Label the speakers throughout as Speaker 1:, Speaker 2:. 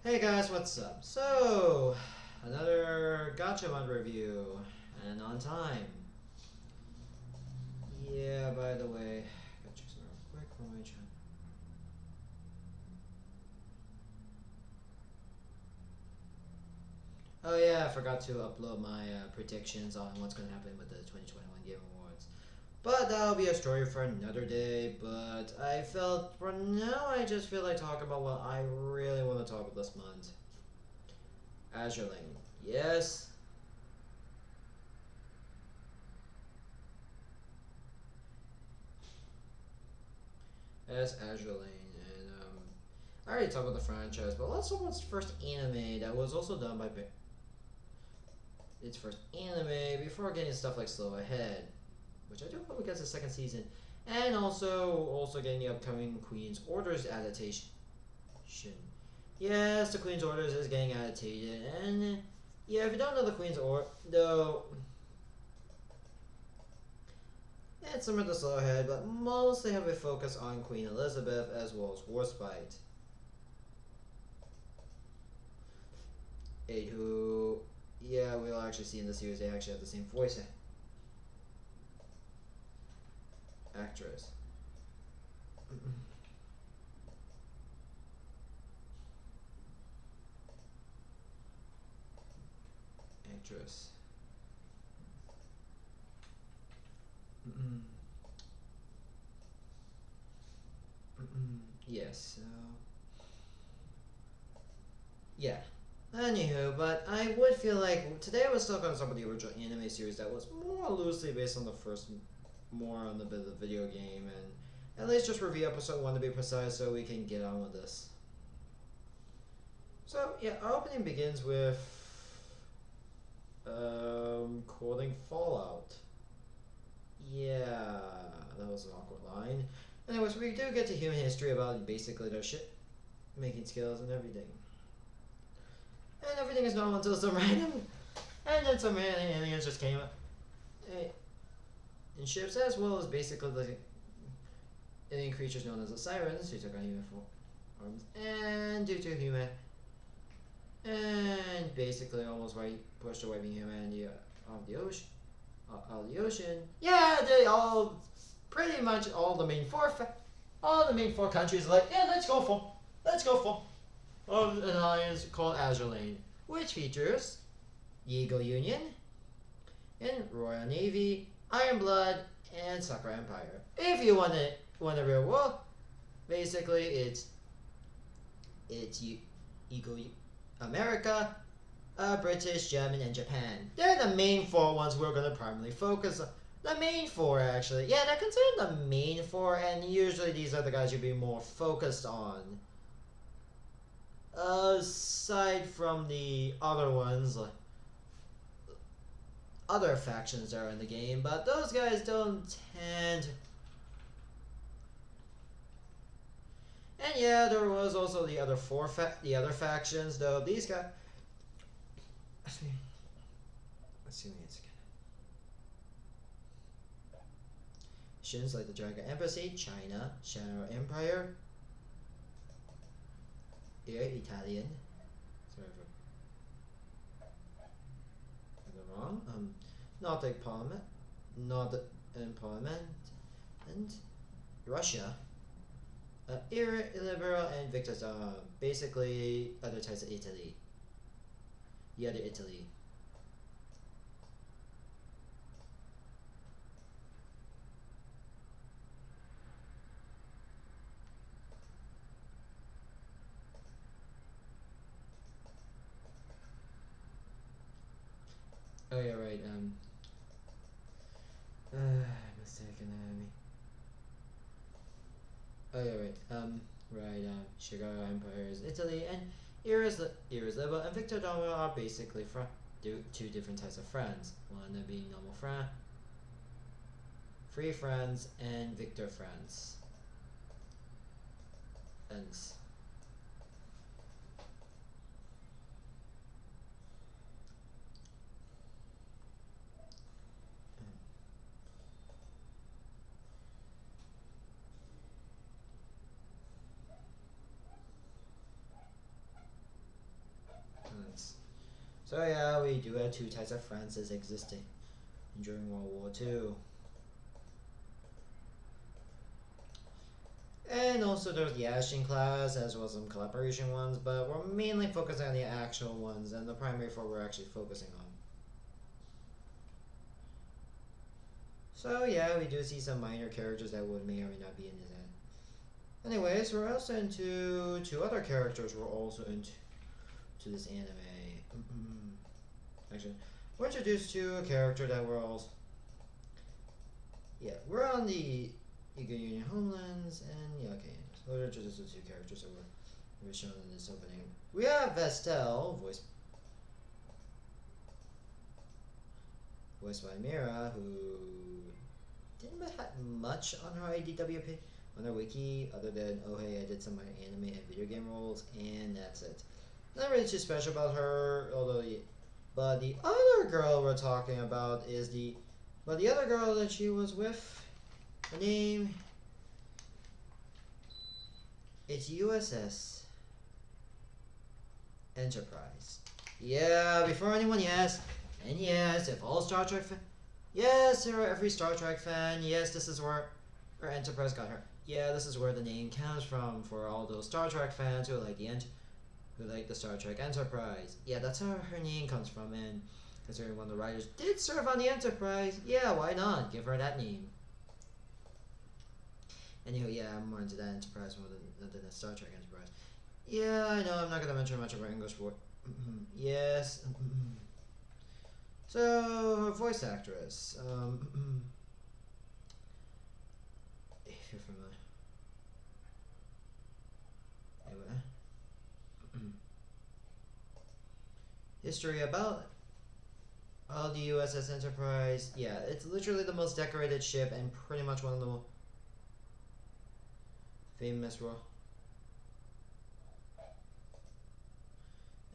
Speaker 1: Hey guys, what's up? So, another Gotchamon review, and on time. Yeah, by the way, gotta check something real quick for my channel. Oh yeah, I forgot to upload my predictions on what's gonna happen with the 2021 Game Awards. But that'll be a story for another day, but I felt, for now, I just feel like talking about what I really want to talk about this month. Azure Lane. Yes, as Azure Lane, and I already talked about the franchise, but let's talk about its first anime that was also done by its first anime before getting stuff like Slow Ahead, which I do hope it gets a second season, and also getting the upcoming Queen's Orders adaptation. Yes, the Queen's Orders is getting adapted, and yeah, if you don't know the Queen's Order, though, it's similar to Slow Ahead, but mostly have a focus on Queen Elizabeth as well as Warspite. Who, yeah, we'll actually see in the series they actually have the same voice actress. Actress. Yes, so. Yeah. Anywho, but I would feel like today I was stuck on some of the original anime series that was more loosely based on the first, more on the bit of the video game, and at least just review episode 1 to be precise so we can get on with this. So, yeah, our opening begins with quoting Fallout. Yeah, that was an awkward line. Anyways, we do get to human history about basically their shit making skills and everything. And everything is normal until some random, and then some random aliens just came up in ships, as well as basically the alien creatures known as the Sirens, who took on human forms, and due to human, and basically almost pushed away being humanity of the ocean. Of the ocean. Yeah, they all, pretty much all the main four countries are like, yeah, let's go for an alliance called Azure Lane, which features Eagle Union and Royal Navy, Iron Blood, and Sakura Empire. If you want a real world, basically it's Eagle America, British, German, and Japan. They're the main four ones we're gonna primarily focus on. The main four, actually. Yeah, they're considered the main four, and usually these are the guys you'd be more focused on. Aside from the other ones, like other factions that are in the game, but those guys don't tend. And yeah, there was also the other the other factions, though these guys. Let's see again. Factions like the Dragon Embassy, China, Shadow Empire, Italian. Sorry if I'm wrong. Nordic Parliament, Parliament, and Russia. Illiberal and Victor's basically other types of Italy. The other Italy. Oh yeah, right. Mistaken enemy. Oh yeah, right. Right. Shiga Empire is Italy, and Irresolable and Victor Domo are basically two different types of friends. One being normal friend, free friends, and Victor friends. And So yeah, we do have two types of Francis existing during World War II. And also there's the Ashen class, as well as some collaboration ones, but we're mainly focusing on the actual ones, and the primary four we're actually focusing on. So yeah, we do see some minor characters that would may or may not be in his end. Anyways, we're also into two other characters we're also into this anime. Actually, we're introduced to a character that we're all... Yeah, we're on the Eagle Union Homelands, and yeah, okay. So we're introduced to two characters that we're shown in this opening. We have Vestel, voiced by Mira, who didn't have much on her IDWP, on her wiki, other than, oh hey, I did some of my anime and video game roles, and that's it. Not really too special about her, although, but the other girl we're talking about is the other girl that she was with, her name, it's USS Enterprise. Yeah, before anyone yes, and yes, if all Star Trek yes, every Star Trek fan, yes, this is where her Enterprise got her. Yeah, this is where the name comes from for all those Star Trek fans who like the Star Trek Enterprise. Yeah, that's how her name comes from, and considering one of the writers did serve on the Enterprise, yeah, why not? Give her that name. Anywho, yeah, I'm more into that Enterprise more than the Star Trek Enterprise. Yeah, I know, I'm not gonna mention much of her English word. Yes. So, her voice actress. If you're familiar. Anyway. History about the USS Enterprise. Yeah, it's literally the most decorated ship and pretty much one of the most famous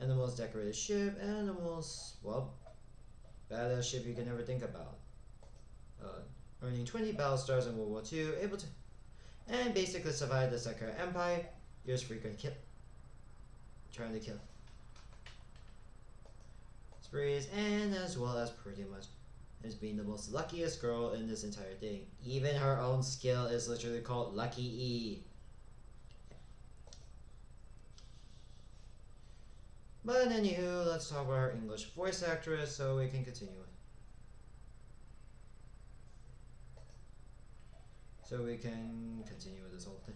Speaker 1: and the most decorated ship and the most, well, badass ship you can ever think about. Earning 20 battle stars in World War II, able to, and basically survived the Second Empire, years frequent trying to kill sprees, and as well as pretty much as being the most luckiest girl in this entire thing. Even her own skill is literally called Lucky E. But anywho, let's talk about her English voice actress so we can continue. So we can continue with this whole thing.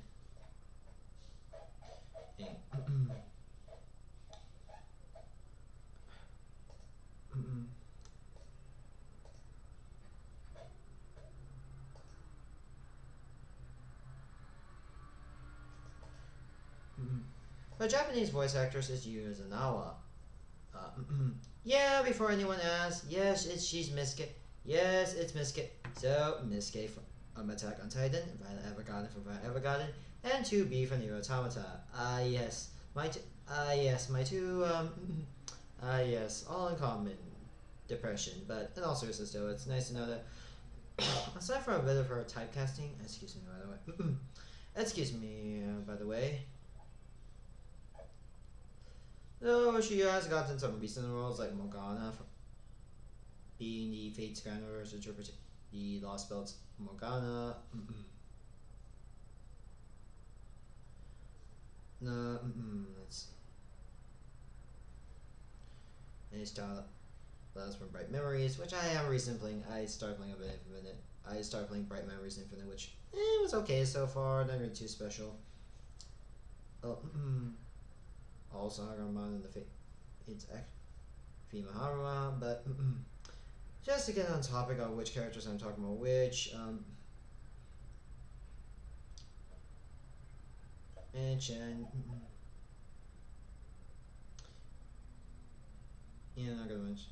Speaker 1: Her Japanese voice actress is Yuzunawa. Yeah, before anyone asks, yes, she's Miske. Yes, it's Miske. So, Miske from Attack on Titan, Violet Evergarden from Violet Evergarden, and 2B from Nier Automata. Yes, my two, yes, all in common. Depression, but in all seriousness though, it's nice to know that, aside from a bit of her typecasting, excuse me by the way, by the way, though she has gotten some recent roles like Morgana, being the Fate's Grandmother's interpreting the Lost Belts Morgana. No, let's see. Any style that's from Bright Memories, which I am recently playing. I started playing a bit of Infinite. I started playing Bright Memories Infinite, which was okay so far, not really too special. Also Haruman and the Fate's Fima Haruma, but just to get on topic on which characters I'm talking about, which mention yeah, not gonna mention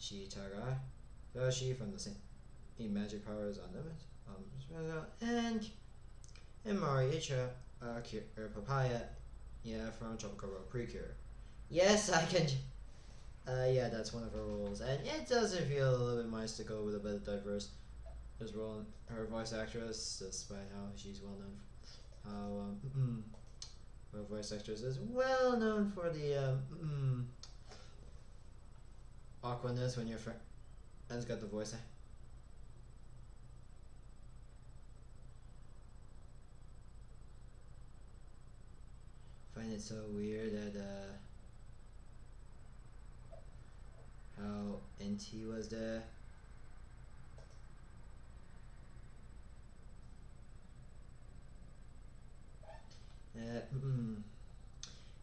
Speaker 1: Shitara Yoshi from the same Magic Powers Unlimited, and Mariicha Papaya, yeah, from Tropical Road Precure. Yes, I can. Yeah, that's one of her roles, and it doesn't feel a little bit nice to go with a bit of diverse as role. Her voice actress, despite how she's well known, her voice actress is well known for the awkwardness when your friend's got the voice. Find it so weird that how NT was there.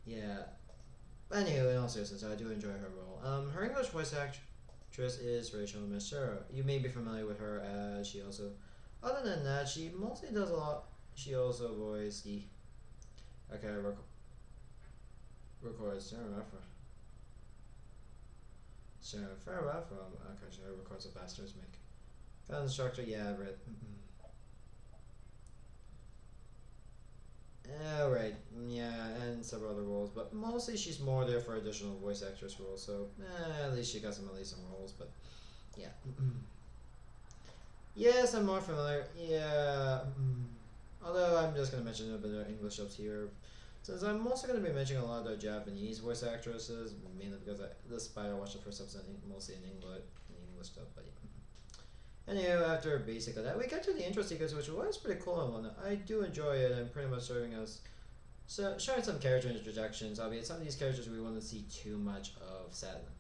Speaker 1: Yeah. Anyway, in all seriousness, I do enjoy her role. Her English voice actress is Hms Saber. You may be familiar with her as she also. Other than that, she mostly does a lot. She also voiced the. Okay, records Sarah from Akachi records a Bastards make. Gun instructor, yeah, I've read. Alright, yeah, and several other roles, but mostly she's more there for additional voice actress roles, so at least she got some roles, but yeah. Yes, I'm more familiar, yeah. Although I'm just going to mention a bit of English dubs here, since I'm also going to be mentioning a lot of the Japanese voice actresses, mainly because despite I watched the first episode mostly in English dub, but yeah. Anyway, after basically that, we got to the intro sequence, which was pretty cool and whatnot. I do enjoy it, and pretty much showing some character introductions, albeit some of these characters we won't see too much of, sadly.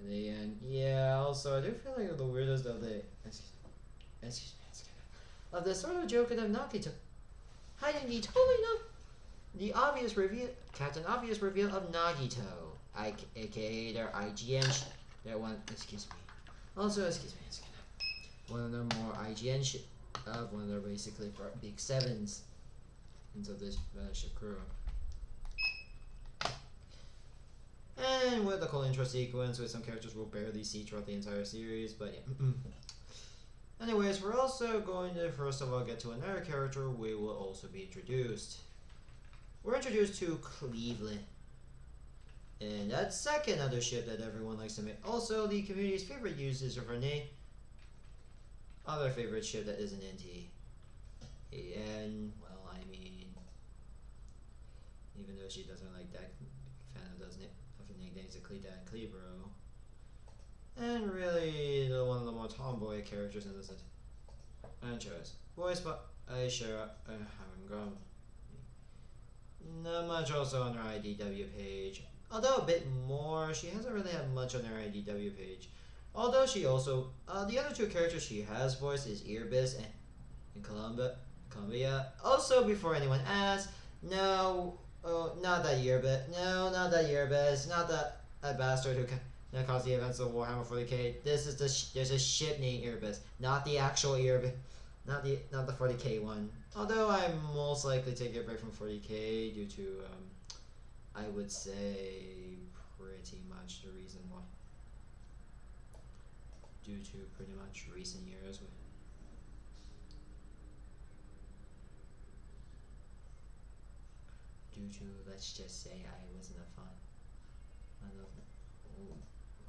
Speaker 1: In the end, yeah, also, I do feel like the weirdest of the... Excuse me. Of the sort of joke of Nagito. Hiding the totally not... The obvious reveal... Captain Obvious reveal of Nagito. AKA their IGN... Their one... Excuse me. Also, excuse me, one of the more IGN of one of their basically big sevens into this ship crew. And with the cool intro sequence with some characters we'll barely see throughout the entire series, but yeah. Anyways, we're also going to first of all get to another character we will also be introduced. We're introduced to Cleveland. And that second other ship that everyone likes to make. Also, the community's favorite uses of her name. Other favorite ship that isn't NT. And, well, I mean, even though she doesn't like that, fan of those nicknames of Cleta and Clebro. And really, one of the more tomboy characters in this franchise. Voiced by Aisha Harangam. Not much also on her IDW page. Although a bit more, she hasn't really had much on her IDW page. Although she also, the other two characters she has voiced is Earbis and Columbia. Also, before anyone asks, no, not that Earbis, no, not that Earbis, not that bastard who caused the events of Warhammer 40k. This is there's a ship named Earbis, not the actual Earbis, not the 40k one. Although I most likely take a break from 40k due to I would say pretty much the reason why. Due to pretty much recent years. Due to, let's just say, I wasn't a fan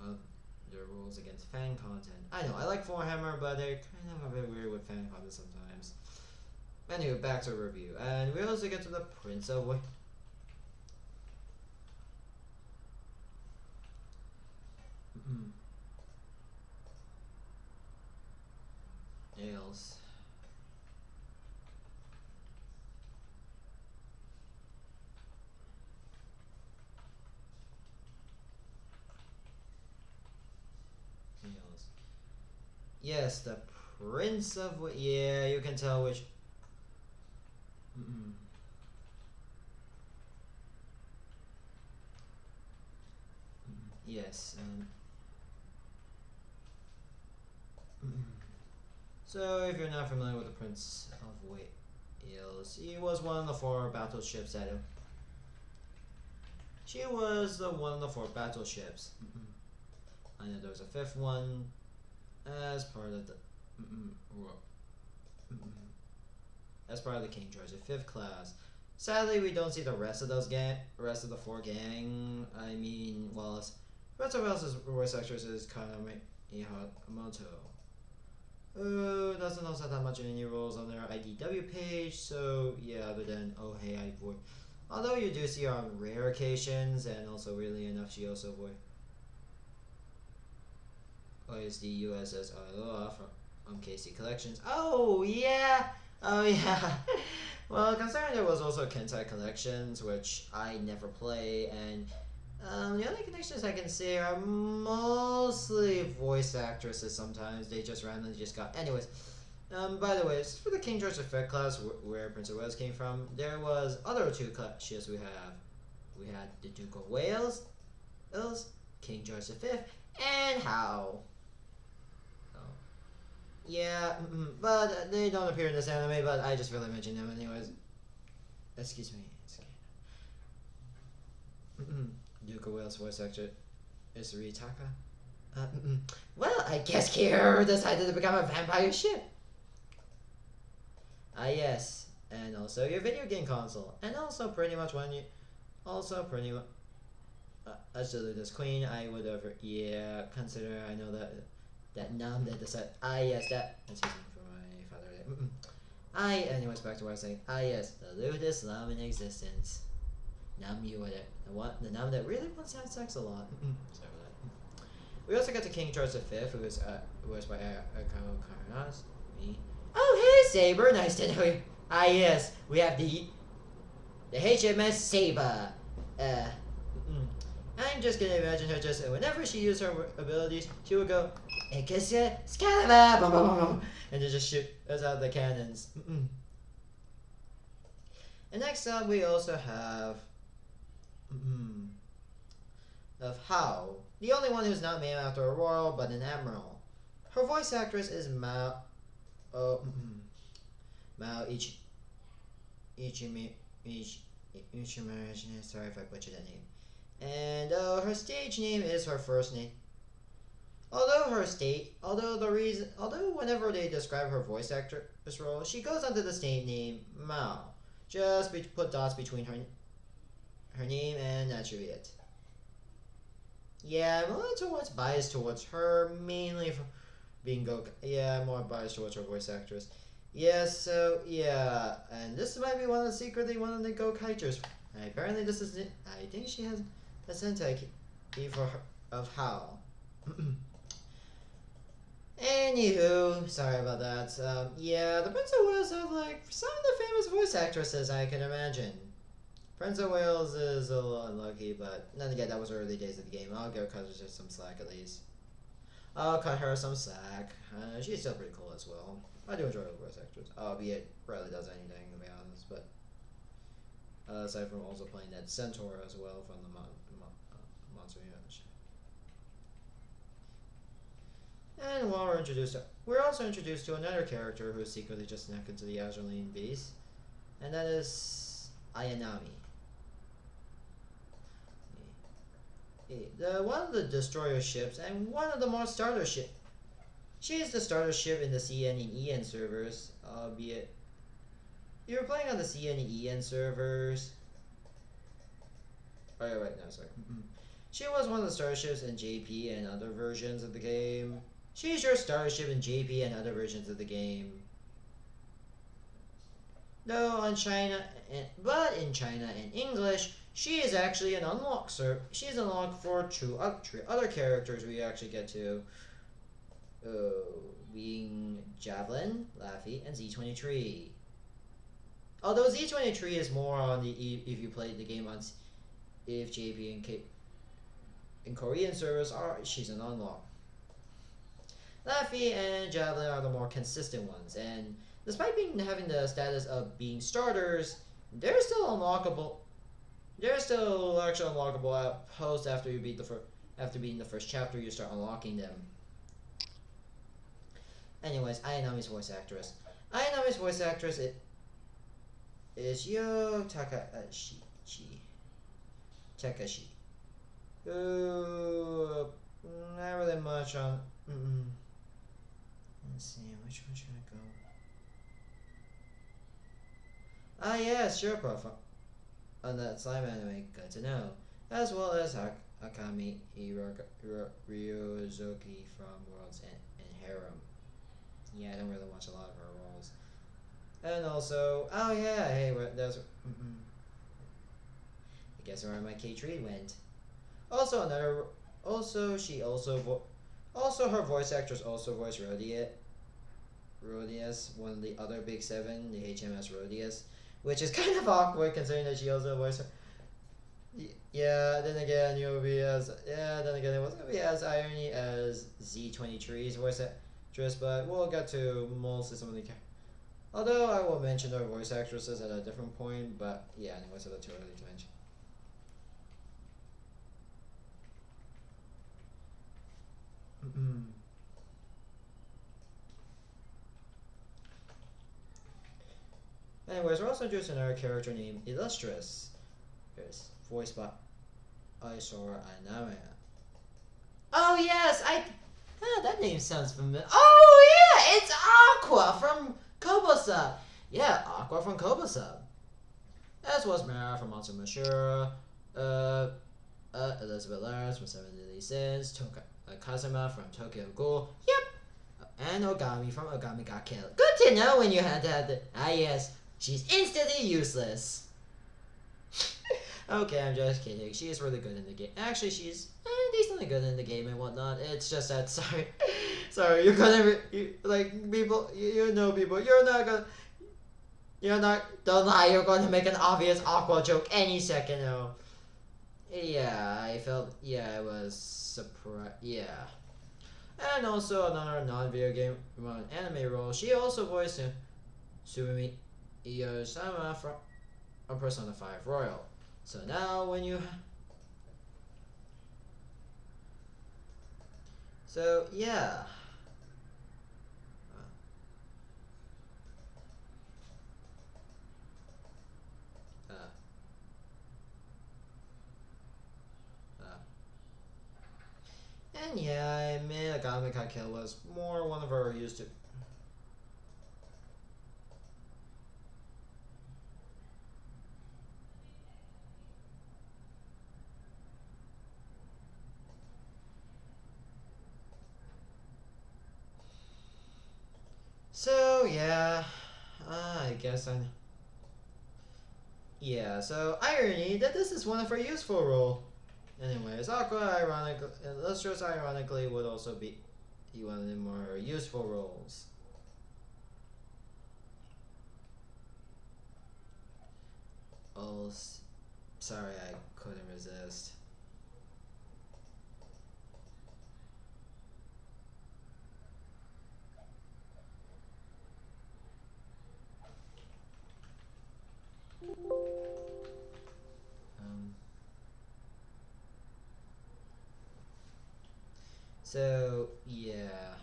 Speaker 1: of the rules against fan content. I know, I like Warhammer, but they're kind of a bit weird with fan content sometimes. Anyway, back to review. And we also get to the Prince of Ales. Yes, the Prince of yeah, you can tell which. Yes. So, if you're not familiar with the Prince of Wales, he was one of the 4 battleships that She was one of the 4 battleships. I know there was a 5th one as part of the as part of the King George V class. Sadly, we don't see the rest of those rest of the 4 gang. I mean, Wallace. Prince of Wales' voice actress is Kaname Ihamoto. Doesn't also have that much in any roles on their IDW page, so yeah, other than oh hey I voice. Although you do see her on rare occasions, and also weirdly enough, she also voiced the USS Aloha from KC Collections. Oh yeah, oh yeah. Well, considering there was also Kentai Collections, which I never play, and the only connections I can see are mostly voice actresses. Sometimes they just randomly just got. Anyways, by the way, this is for the King George V class where Prince of Wales came from. There was other two classes we have. We had the Duke of Wales, King George V, and How. Oh. Yeah, but they don't appear in this anime, but I just really mentioned them anyways. Excuse me. Duke of Wales voice actor is Ritaka. Well, I guess Kira decided to become a vampire ship. Ah yes, and also your video game console, and also pretty much when you, also pretty much, absolute as queen, I would ever, yeah, consider, I know that Nam that decided, ah yes, that, excuse me for my father, anyways, back to what I was saying, ah yes, the lewdest Lam in existence. Nam you were the Nam that really wants to have sex a lot. Sorry about that. We also got the King George V, who was by Akao Karanas, me. Oh hey Saber, nice to know you. Ah yes, we have the HMS Saber. I'm just gonna imagine her just whenever she used her abilities, she would go Excalibur, and then just shoot us out the cannons. And next up, we also have of How, the only one who's not named after a royal but an admiral. Her voice actress is Mao Ichimi, sorry if I butchered that name. And her stage name is her first name. Although whenever they describe her voice actress role, she goes under the stage name Mao. Just put dots between her name and that should be it. Yeah, I'm a little biased towards her, mainly for being more biased towards her voice actress. Yeah, so, yeah, and this might be secretly one of the Go-Kaiters. Apparently this is it. I think she has a Sentai key for her, of How. Anywho, sorry about that. Yeah, the Prince of Wales have, like, some of the famous voice actresses I can imagine. Prince of Wales is a little unlucky, but then again, that was early days of the game. I'll cut her some slack at least. I'll cut her some slack. She's still pretty cool as well. I do enjoy her voice actress, albeit rarely does anything, to be honest, but aside from also playing that Centaur as well from the Monster Unit. And while we're also introduced to another character who is secretly just snuck into the Azurine base, and that is Ionami. One of the destroyer ships and one of the more starter ships. She is the starter ship in the CN and EN servers, albeit you were playing on the CN and EN servers. Oh yeah, right, no, sorry. She was one of the starter ships in JP and other versions of the game. She's your starter ship in JP and other versions of the game. Though in China and English, she is actually an unlock she's unlocked for two other characters we actually get to. Being Javelin, Laffy, and Z23. Although Z23 is more on the if you played the game on if JP and in Korean servers she's an unlock. Laffy and Javelin are the more consistent ones, and despite having the status of being starters, they're still unlockable. They're still actually unlockable at post after you beat after beating the first chapter. You start unlocking them. Anyways, Ionami's voice actress. Ionami's voice actress is Yo Takashi. Who not really much on. Let's see, which one should I go? Ah yes, sure, profile on that slime anime. Good to know. As well as Akami Ryozuki from Worlds and Harem. Yeah, I don't really watch a lot of her roles. And also, oh yeah, hey, there's guess where my K3 went. Also another. Also she also also her voice actress also voiced Rodius, one of the other big seven, the HMS Rodius, which is kind of awkward considering that she also voiced. Yeah, then again, it will be as then again, it was gonna be as irony as Z23's voice actress, but we'll get to most of some of the. Although I will mention their voice actresses at a different point, but yeah, anyways, that's too early to mention. Anyways, we're also introducing another character named Illustrious. Here's voiced by azur Ionami. Oh yes, that name sounds familiar. Oh yeah, it's Aqua from Kobosa. Yeah, Aqua from Kobosa. As was Mara from Monster Mashura, Elizabeth Lawrence from Seven Deadly Sins, Kazuma from Tokyo Ghoul. Yep, and Ogami from Ogami Got Killed. Good to know when you had to have the. Ah yes, she's instantly useless. Okay, I'm just kidding. She is really good in the game. Actually, she's decently good in the game and whatnot. It's just that, sorry, you're gonna, people, you know people, don't lie, you're gonna make an obvious Aqua joke any second now. Yeah, I was surprised, yeah. And also another non-video game anime role, she also voiced Sumimi Iyosama from Persona 5 Royal. So now when you. So yeah. And yeah, I admit Agami Got Killed was more one of our used to. So yeah, I guess I. Yeah, so irony that this is one of her useful role. Anyways, Aqua Illustrious ironically would also be one of the more useful roles. Oh, sorry, I couldn't resist. So yeah.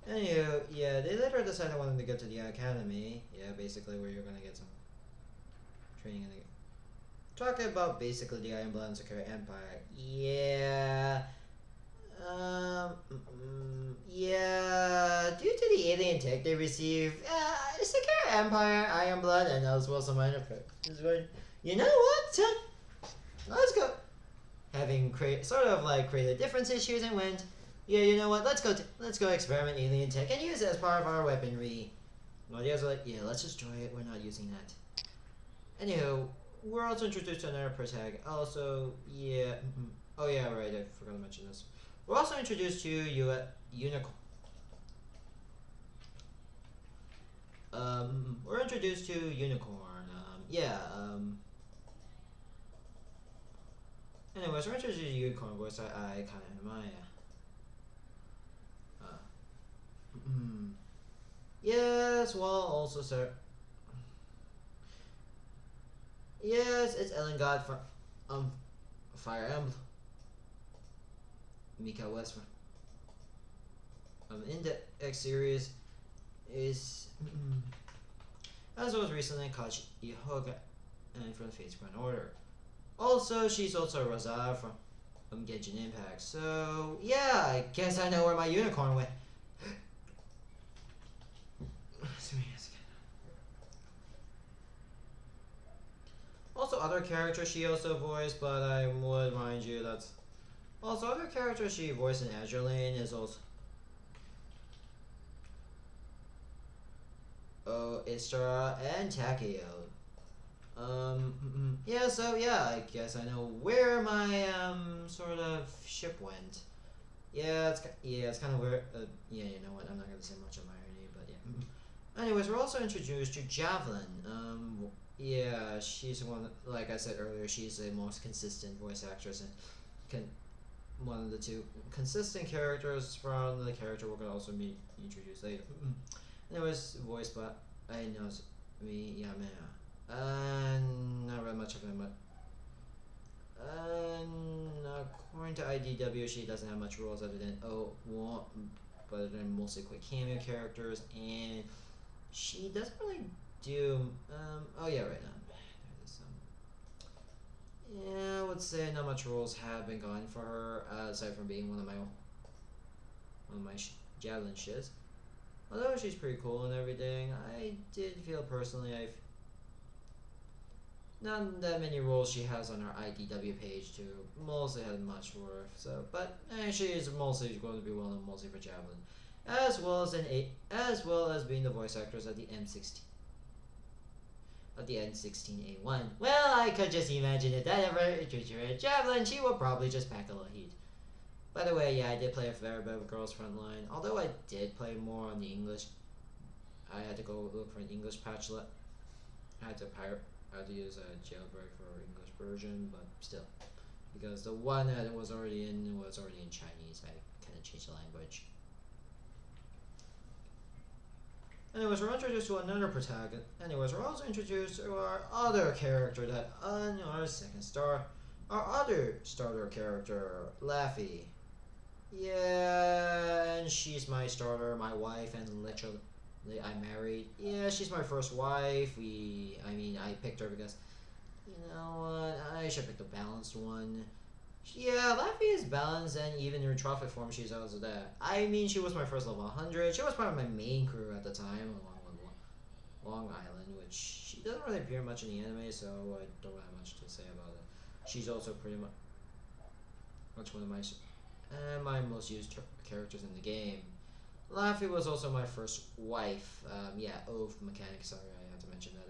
Speaker 1: Anywho, yeah, they later decided they wanted to go to the academy. Yeah, basically where you're gonna get some training in the game. Talking about basically the Iron Blood and Secure Empire. Yeah. Yeah, due to the alien tech they received, Secure Empire, Iron Blood, and as well some minor is going. You know what? Let's go. Having created different issues and went. Yeah, you know what? Let's go experiment alien tech and use it as part of our weaponry. Well, the others are like, yeah, let's destroy it. We're not using that. Anywho, we're also introduced to another protag. Also, yeah. Oh yeah, right. I forgot to mention this. We're also introduced to Unicorn. We're introduced to Unicorn. Anyways, we're introduced to Unicorn, voice I kind of admire. Yes, well, also, sir. Yes, it's Ellen God from Fire Emblem. Mika West in the X series is as was recently Akachi Hoga and from Fate's Grand Order. Also, she's also Raza from Genshin Impact. So yeah, I guess I know where my unicorn went. Also, other characters she also voiced, but I would remind you that's also other characters she voiced in Javelin is also Istra and Takeo. Yeah, so yeah, I guess I know where my sort of ship went. Yeah, it's kind of weird. Yeah, you know what? I'm not gonna say much of irony, but yeah. Anyways, we're also introduced to Javelin. Yeah, she's one. Like I said earlier, she's the most consistent voice actress and one of the two consistent characters from the character we're gonna also be introduced later. Anyways, voiced by I know me Yamea. Not really much of him, but according to IDW, she doesn't have much roles other than mostly quick cameo characters, and she doesn't really do. Oh yeah, right now. Yeah, I would say not much roles have been gone for her, aside from being one of my Javelin shits. Although she's pretty cool and everything, I did feel personally not that many roles she has on her IDW page too. Mostly had much worth. So, but she is mostly going to be well known mostly for Javelin, as well as being the voice actress at the M16. Of the N16A1. Well, I could just imagine if that ever introduced her at Javelin, she would probably just pack a little heat. By the way, yeah, I did play a fair bit of Girls Frontline. Although I did play more on the English, I had to go look for an English patchlet. I had to use a jailbreak for English version, but still, because the one that was already in Chinese, I kind of changed the language. Anyways, we're introduced to another protagonist. Anyways, we're also introduced to our other character that on our second star, our other starter character, Laffy. Yeah, and she's my starter, my wife, and literally I married. Yeah, she's my first wife. I picked her because, you know what, I should pick the balanced one. Yeah, Laffy is balanced, and even in her trophy form, she's also that. I mean, she was my first level 100. She was part of my main crew at the time, along with Long Island, which she doesn't really appear much in the anime, so I don't have much to say about it. She's also pretty much one of my most used characters in the game. Laffy was also my first wife. Oath mechanic. Sorry, I have to mention that.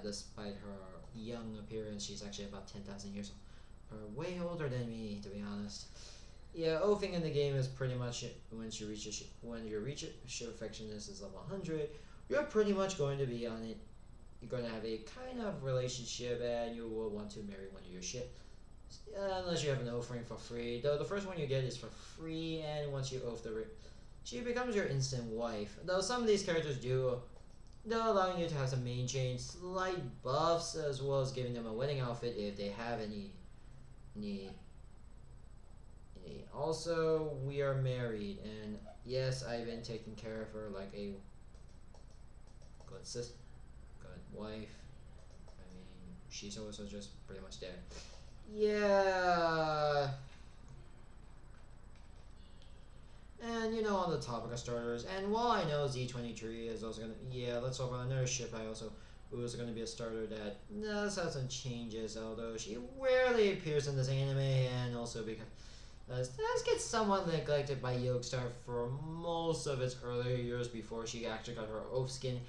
Speaker 1: Despite her young appearance, she's actually about 10,000 years old. Way older than me, to be honest. Yeah, oathing in the game is pretty much when you reach a ship effectiveness is level 100, you're pretty much going to be on it. You're going to have a kind of relationship, and you will want to marry one of your ships. Unless you have an offering for free. Though the first one you get is for free, and once you oath she becomes your instant wife. Though some of these characters they're allowing you to have some main chain, slight buffs, as well as giving them a wedding outfit if they have any. Also, we are married, and yes, I've been taking care of her like a good sister, good wife. I mean, she's also just pretty much there. Yeah. And on the topic of starters, and while I know Z23 is also let's talk about another ship who is going to be a starter that does have some changes, although she rarely appears in this anime, and also because does get somewhat neglected by Yogstar for most of its earlier years before she actually got her oath skin,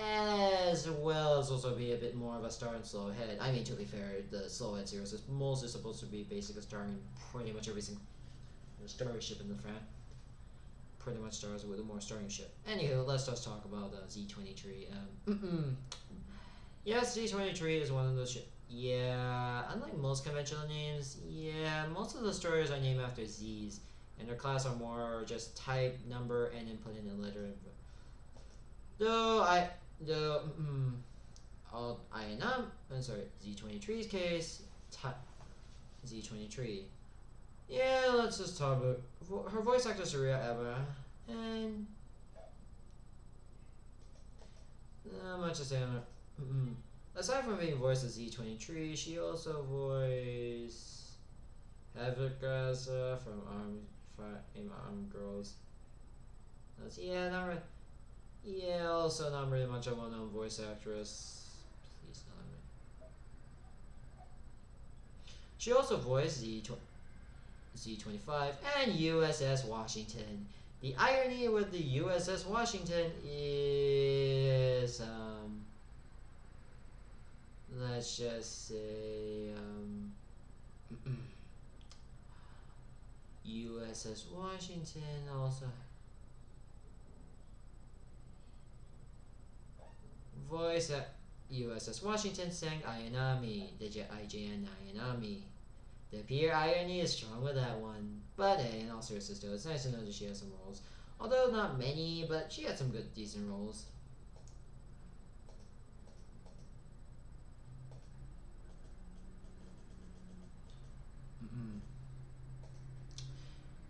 Speaker 1: as well as also be a bit more of a star in Slowhead. I mean, to be fair, the Slowhead series is mostly supposed to be basically starring pretty much every single story ship in the front. Pretty much stars with a more starting ship. Anywho, let's just talk about Z23. Yes, Z23 is one of those ships. Yeah, unlike most conventional names, most of the stories are named after Z's, and their class are more just type, number, and input in a letter. Z23's case, Z23. Yeah, let's just talk about her voice actor Surya Eba, and not much to say on her. Aside from being voiced as Z23, she also voiced Havikaza from Armed Girls. Also not really much of a well-known voice actress. Please not me. She also voiced Z25 and USS Washington. The irony with the USS Washington is let's just say USS Washington also voice at USS Washington sang Ionami, the IJN Ionami. The pure irony is strong with that one, but hey, in all seriousness though, it's nice to know that she has some roles. Although not many, but she had some good, decent roles.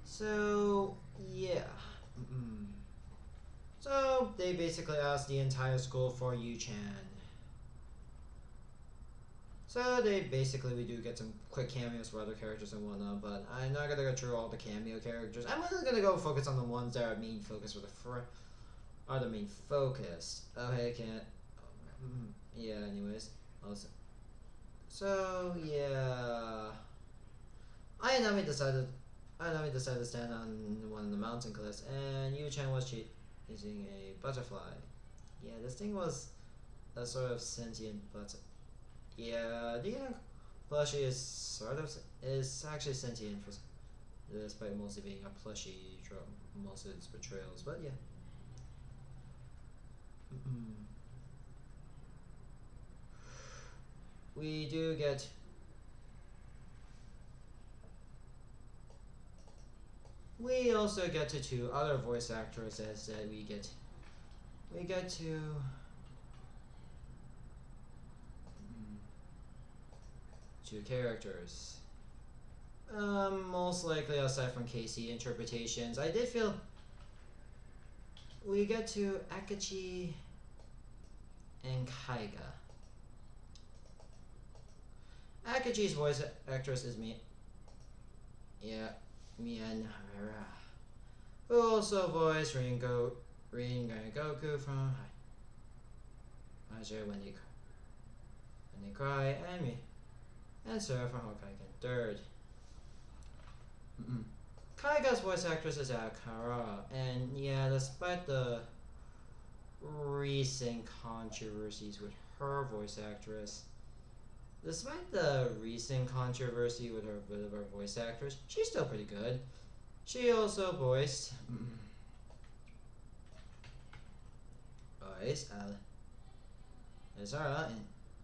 Speaker 1: So, yeah. So, they basically asked the entire school for Yu-chan. So, we do get some quick cameos for other characters and whatnot, but I'm not gonna go through all the cameo characters. I'm only gonna go focus on the ones that are main focus for the main focus. Oh, hey, can't. Yeah, anyways. Also. So, yeah. Ionami decided to stand on one of the mountain cliffs, and Yu-chan was chasing a butterfly. Yeah, this thing was a sort of sentient butterfly. Yeah, the plushie is actually sentient, despite mostly being a plushie most of its portrayals. But yeah. We do get. We also get to two other voice actresses that we get to two characters. Most likely aside from KC interpretations, I did feel we get to Akachi and Kaiga. Akachi's voice actress is Mian Hara, who also voiced Rin Goku from Azur when they cry, and Sarah from Hokaigen 3rd. Kaiga's voice actress is Akara, and yeah, despite the recent controversies with her voice actress, despite the recent controversy with her voice actress, she's still pretty good. She also voiced Azara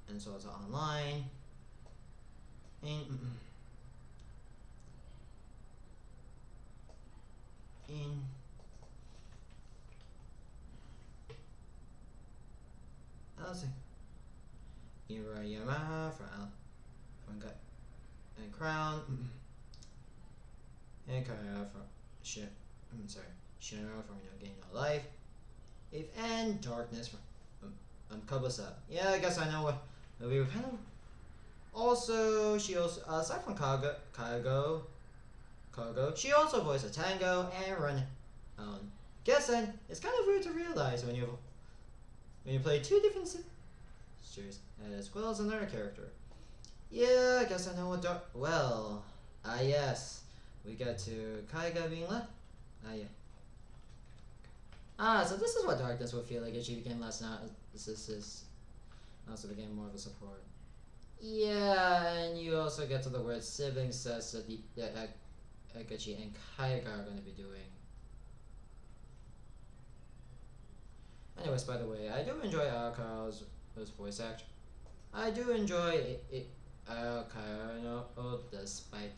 Speaker 1: in Sword Art Online. Yamaha from and Crown, and Kaya from Shiro from Gain No Life, and Darkness from Kobusa. Yeah, I guess I know what we were kind of. Also, she also aside from Kago, she also voiced a Tango and Run. Guessing it's kind of weird to realize when you play two different sisters as well as another character. Yeah, I guess I know what yes. We get to Kaiga being left. So this is what Darkness would feel like if she became less now. This also became more of a support. Yeah, and you also get to the word sibling says that Akachi and Kaiga are going to be doing. Anyways, by the way, I do enjoy Aka's voice actor. I do enjoy Akaino, despite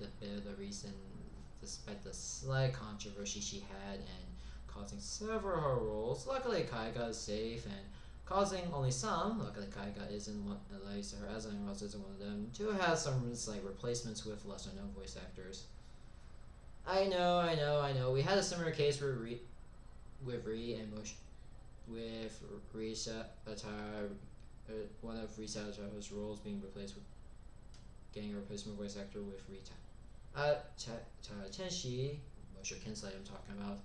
Speaker 1: the slight controversy she had and causing several of her roles. Luckily, Kaiga is safe and causing only some. Luckily, Kaiga isn't one, at least her as Ross isn't one of them. To have some like replacements with lesser known voice actors. I know. We had a similar case with Ri and Mush, with Risa Atara, one of Risa Atara's roles being replaced with getting a replacement voice actor with Rita. Tenshi, Mosho Kinsley I'm talking about.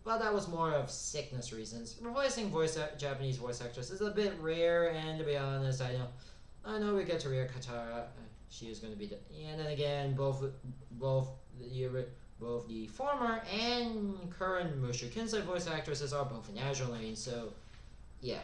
Speaker 1: But that was more of sickness reasons. Replacing Japanese voice actress is a bit rare, and to be honest, I know we get to Ria Katara. She is going to be and then again, both the former and current Mushu Kinsei voice actresses are both in Azure Lane, so yeah.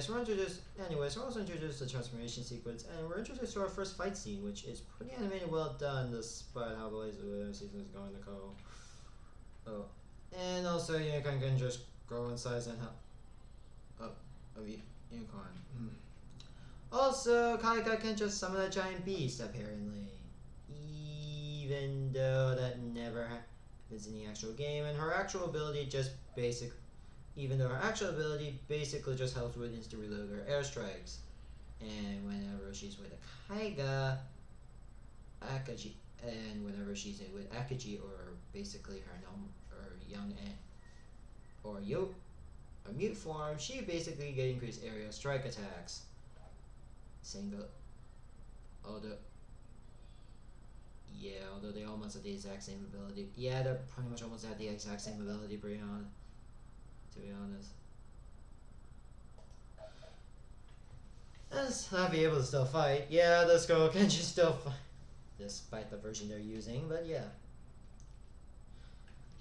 Speaker 1: we're also introduced to the transformation sequence, and we're introduced to our first fight scene, which is pretty animated, well done, despite how the laser season is going to go. Oh, and also Unicorn can just grow in size and help. Of Unicorn. Also, Kaiga can just summon a giant beast, apparently. Even though that never happens in the actual game, and her actual ability just basically just helps with instant reload or airstrikes. And whenever she's with a Kaiga, Akachi, and whenever she's with Akachi, or basically her young aunt, or a mute form, she basically get increased area strike attacks. Although they almost have the exact same ability. Yeah, they're pretty much almost have the exact same ability, Brianna, to be honest. And not be able to still fight. Yeah, this girl can just still fight, despite the version they're using, but yeah.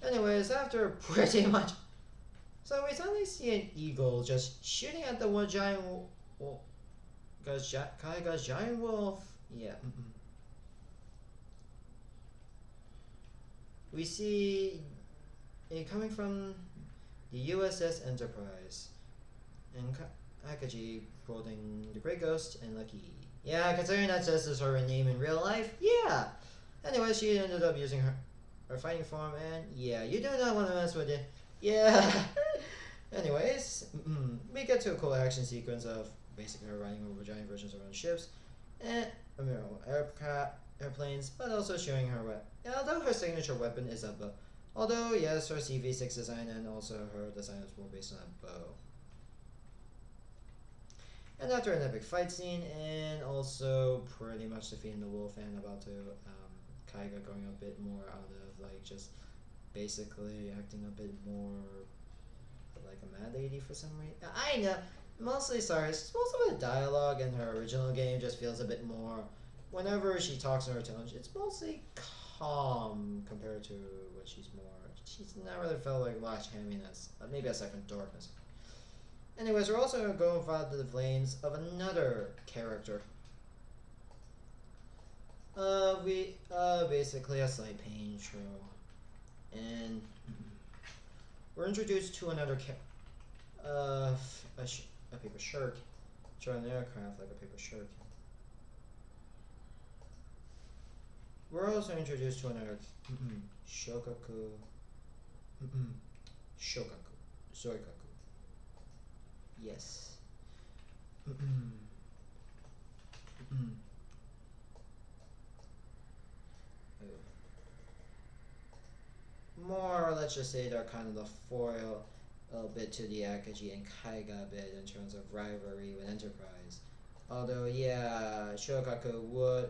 Speaker 1: Anyways, after pretty much... So we suddenly see an eagle just shooting at the one giant Kaiga's giant wolf. Yeah. We see it coming from the USS Enterprise, and Akachi holding the Grey Ghost and Lucky. Yeah, considering that this is her name in real life, yeah. Anyway, she ended up using her fighting form, and yeah, you do not want to mess with it. Yeah. Anyways, we get to a cool action sequence of basically her riding over giant versions of her own ships and airplanes, but also showing her weapon. Although her signature weapon is a bow. Although, yes, her CV6 design and also her design is more based on a bow. And after an epic fight scene, and also pretty much defeating the wolf and about to Kaiga going a bit more out of like just basically acting a bit more like a mad lady for some reason. I know, mostly most of the dialogue in her original game just feels a bit more. Whenever she talks in her tone, it's mostly calm compared to what she's not really felt like much hamminess, maybe a second darkness. Anyways, we're also going to go and follow the lanes of another character. Basically a slight pain show. And we're introduced to another a paper shuriken. Try an aircraft like a paper shuriken. We're also introduced to another Shokaku. Zoikaku. Yes. More, let's just say they're kind of the foil a bit to the Akachi and Kaiga bit in terms of rivalry with Enterprise. Although, yeah, Shokaku would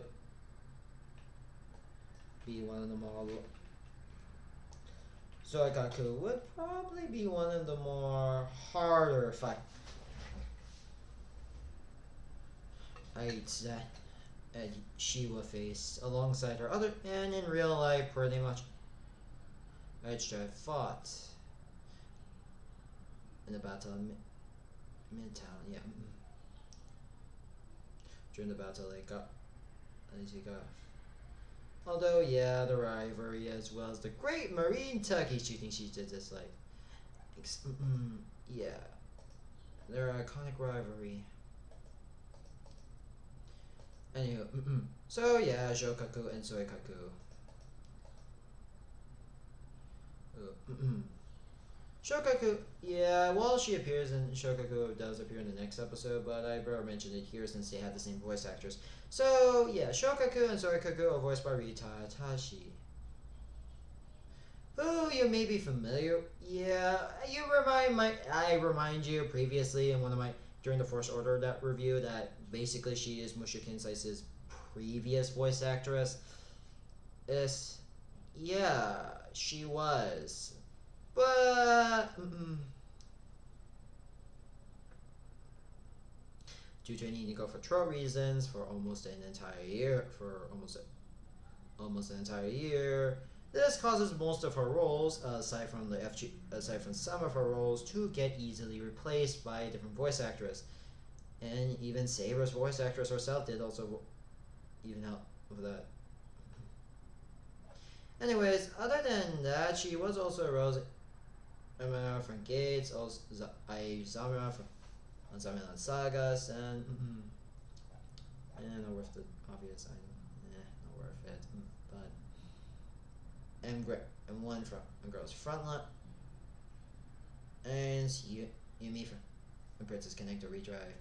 Speaker 1: be one of the more... Zoikaku would probably be one of the more harder fights that she will face alongside her other, and in real life pretty much Edge fought in the battle of Midtown, yeah. During the battle they got. Although, yeah, the rivalry as well as the Great Marine Tug, she thinks she did this, like, yeah, their iconic rivalry. Anywho, so yeah, Shokaku and Zoikaku. Shokaku, yeah, well, she appears in Shokaku does appear in the next episode, but I better mention it here since they have the same voice actors. So yeah, Shokaku and Zoikaku are voiced by Rita Tashi, who you may be familiar. Yeah, I remind you previously in during the First Order that review that basically she is Musha Kinsai's previous voice actress. Yeah, she was. But due to needing to go for throat reasons for almost an entire year, this causes most of her roles, aside from some of her roles, to get easily replaced by a different voice actress. And even Saber's voice actress herself did also even out with that. Anyways, other than that, she was also a Rose Emma from Gates, also Zamira from Zamira Sagas, and not worth the obvious item. Not worth it. But M1 from Girl's Frontline, and Yumi from Princess Connector Redrive.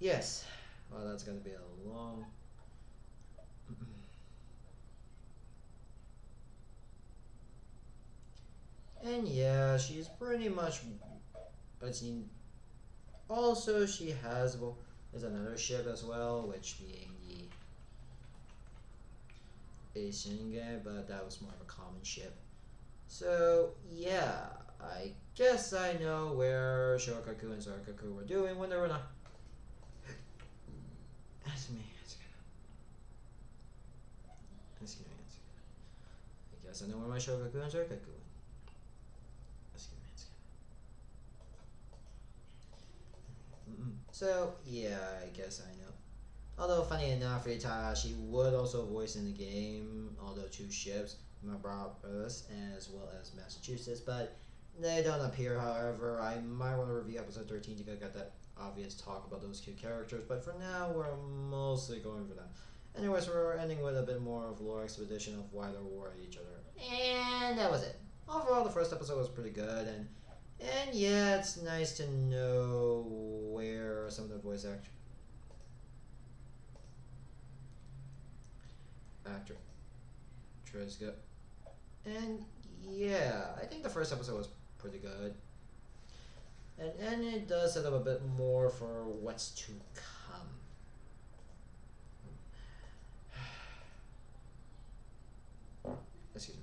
Speaker 1: Yes, well, that's gonna be a long. And yeah, she's pretty much. But also she has there's another ship as well, which being the Shinge, but that was more of a common ship. So yeah, I guess I know where Shokaku and Sarkaku were doing when they were not. That's me. I guess I know where my Shokaku and Sarkaku went. So yeah, I guess I know. Although funny enough, Takashi would also voice in the game, although 2 ships, Mabras as well as Massachusetts, but they don't appear. However, I might want to review episode 13 to get that obvious talk about those 2 characters, but for now we're mostly going for them. Anyways, we're ending with a bit more of lore expedition of why they're war at each other, and that was it. Overall, the first episode was pretty good, and yeah, it's nice to know where some of the voice actors go. And yeah, I think the first episode was pretty good. And it does set up a bit more for what's to come. Excuse me.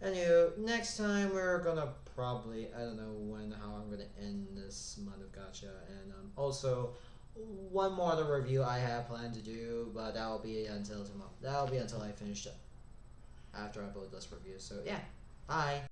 Speaker 1: Anyway, next time we're gonna probably, I don't know how I'm gonna end this month of gacha, and also one more other review I have planned to do, but that will be until tomorrow. That will be until I finish it after I upload this review. So yeah, bye.